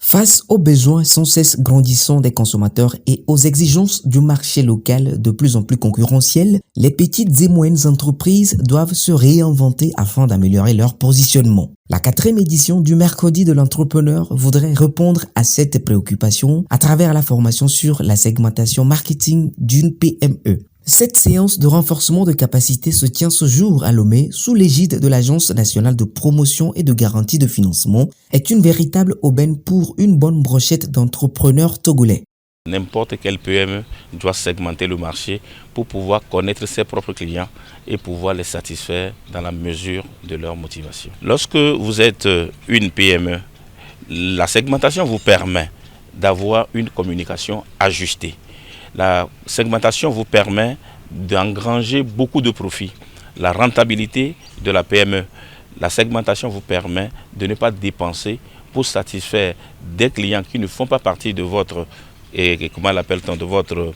Face aux besoins sans cesse grandissants des consommateurs et aux exigences du marché local de plus en plus concurrentiel, les petites et moyennes entreprises doivent se réinventer afin d'améliorer leur positionnement. La 4e édition du Mercredi de l'entrepreneur voudrait répondre à cette préoccupation à travers la formation sur la segmentation marketing d'une PME. Cette séance de renforcement de capacité se tient ce jour à Lomé sous l'égide de l'Agence nationale de promotion et de garantie de financement, est une véritable aubaine pour une bonne brochette d'entrepreneurs togolais. N'importe quelle PME doit segmenter le marché pour pouvoir connaître ses propres clients et pouvoir les satisfaire dans la mesure de leur motivation. Lorsque vous êtes une PME, la segmentation vous permet d'avoir une communication ajustée. La segmentation vous permet d'engranger beaucoup de profits. La rentabilité de la PME, la segmentation vous permet de ne pas dépenser pour satisfaire des clients qui ne font pas partie de votre de votre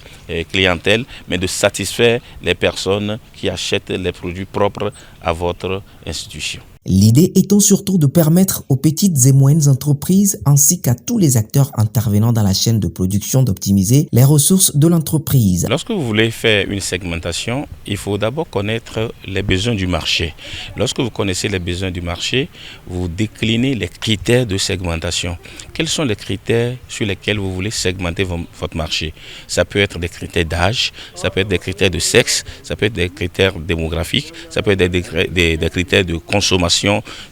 clientèle, mais de satisfaire les personnes qui achètent les produits propres à votre institution. L'idée étant surtout de permettre aux petites et moyennes entreprises ainsi qu'à tous les acteurs intervenant dans la chaîne de production d'optimiser les ressources de l'entreprise. Lorsque vous voulez faire une segmentation, il faut d'abord connaître les besoins du marché. Lorsque vous connaissez les besoins du marché, vous déclinez les critères de segmentation. Quels sont les critères sur lesquels vous voulez segmenter votre marché? Ça peut être des critères d'âge, ça peut être des critères de sexe, ça peut être des critères démographiques, ça peut être des critères de consommation,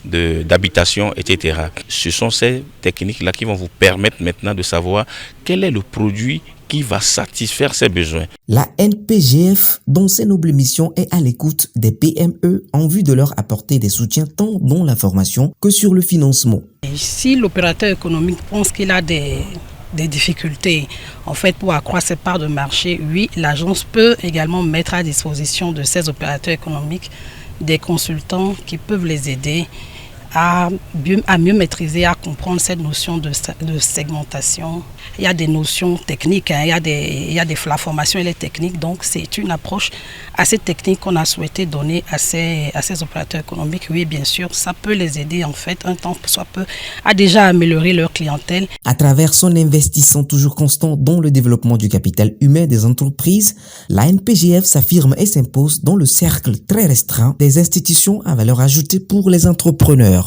d'habitation, etc. Ce sont ces techniques-là qui vont vous permettre maintenant de savoir quel est le produit qui va satisfaire ces besoins. La NPGF, dont sa noble mission est à l'écoute des PME en vue de leur apporter des soutiens tant dans la formation que sur le financement. Et si l'opérateur économique pense qu'il a des difficultés en fait pour accroître ses parts de marché, oui, l'agence peut également mettre à disposition de ces opérateurs économiques des consultants qui peuvent les aider à mieux maîtriser, à comprendre cette notion de segmentation. Il y a des notions techniques, il y a la formation et les techniques, donc c'est une approche assez technique qu'on a souhaité donner à ces opérateurs économiques. Oui, bien sûr, ça peut les aider en fait, un temps soit peu, à déjà améliorer leur clientèle. À travers son investissement toujours constant dans le développement du capital humain des entreprises, la NPGF s'affirme et s'impose dans le cercle très restreint des institutions à valeur ajoutée pour les entrepreneurs.